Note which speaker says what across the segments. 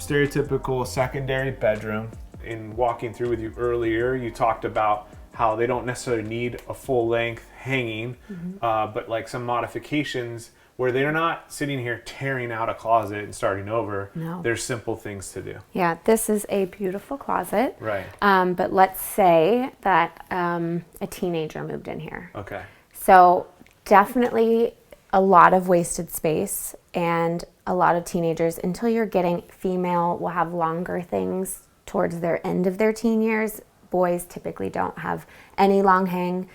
Speaker 1: stereotypical secondary bedroom. In walking through with you earlier, you talked about how they don't necessarily need a full length hanging, but like some modifications where they're not sitting here tearing out a closet and starting over.
Speaker 2: No.
Speaker 1: There's simple things to do.
Speaker 2: Yeah, this is a beautiful closet.
Speaker 1: Right.
Speaker 2: But let's say that a teenager moved in here.
Speaker 1: Okay.
Speaker 2: So definitely a lot of wasted space, and a lot of teenagers, until you're getting female, will have longer things towards their end of their teen years. Boys typically don't have any long hang.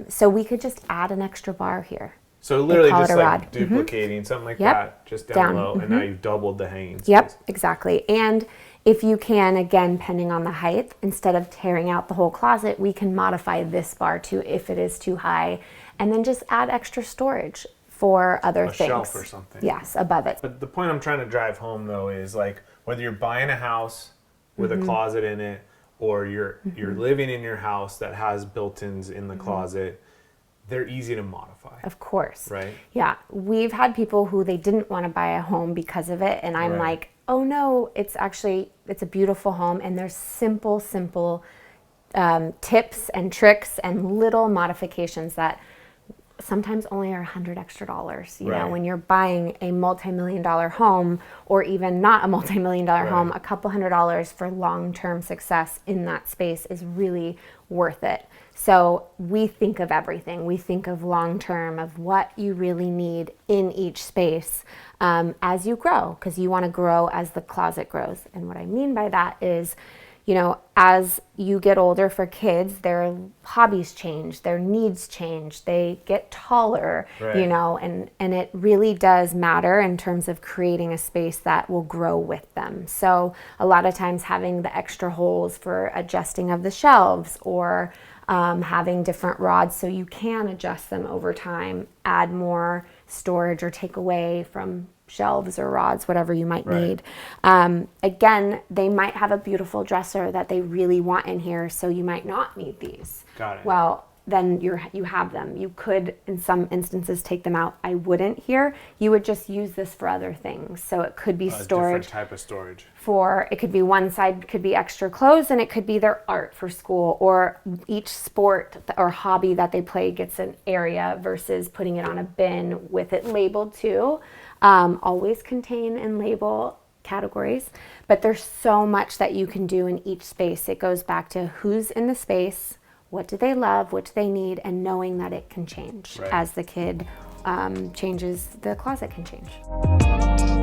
Speaker 2: So we could just add an extra bar here.
Speaker 1: So literally
Speaker 2: call
Speaker 1: just
Speaker 2: it a
Speaker 1: like
Speaker 2: rod.
Speaker 1: duplicating something like
Speaker 2: Yep.
Speaker 1: that, just down
Speaker 2: Down.
Speaker 1: low, and now you've doubled the hanging space.
Speaker 2: Yep, exactly. And if you can, again, depending on the height, instead of tearing out the whole closet, we can modify this bar too if it is too high, and then just add extra storage for other
Speaker 1: A
Speaker 2: things.
Speaker 1: shelf or something.
Speaker 2: Yes, above it.
Speaker 1: But the point I'm trying to drive home though is like whether you're buying a house with a closet in it, or you're living in your house that has built-ins in the closet, they're easy to modify.
Speaker 2: Of course.
Speaker 1: Right?
Speaker 2: Yeah. We've had people who they didn't want to buy a home because of it. And I'm
Speaker 1: Right.
Speaker 2: like, oh no, it's a beautiful home. And there's simple tips and tricks and little modifications that sometimes only are $100 extra. You know,
Speaker 1: Right.
Speaker 2: when you're buying a multi-million-dollar home, or even not a multi-million-dollar
Speaker 1: Right.
Speaker 2: home, a couple $100 for long-term success in that space is really worth it. So we think of everything. We think of long-term, of what you really need in each space as you grow, because you want to grow as the closet grows. And what I mean by that is, you know, as you get older, for kids, their hobbies change, their needs change, they get taller,
Speaker 1: Right.
Speaker 2: you know, and it really does matter in terms of creating a space that will grow with them. So a lot of times having the extra holes for adjusting of the shelves, or having different rods so you can adjust them over time, add more storage or take away from shelves or rods, whatever you might
Speaker 1: Right.
Speaker 2: need. Again, they might have a beautiful dresser that they really want in here, so you might not need these.
Speaker 1: Got it.
Speaker 2: Well, then you have them. You could, in some instances, take them out. I wouldn't here. You would just use this for other things. So it could be
Speaker 1: A different
Speaker 2: storage.
Speaker 1: type of storage.
Speaker 2: It could be one side could be extra clothes, and it could be their art for school, or each sport or hobby that they play gets an area versus putting it on a bin with it labeled too. Always contain and label categories, but there's so much that you can do in each space. It goes back to who's in the space, what do they love, what do they need, and knowing that it can change.
Speaker 1: Right.
Speaker 2: As the kid changes, the closet can change.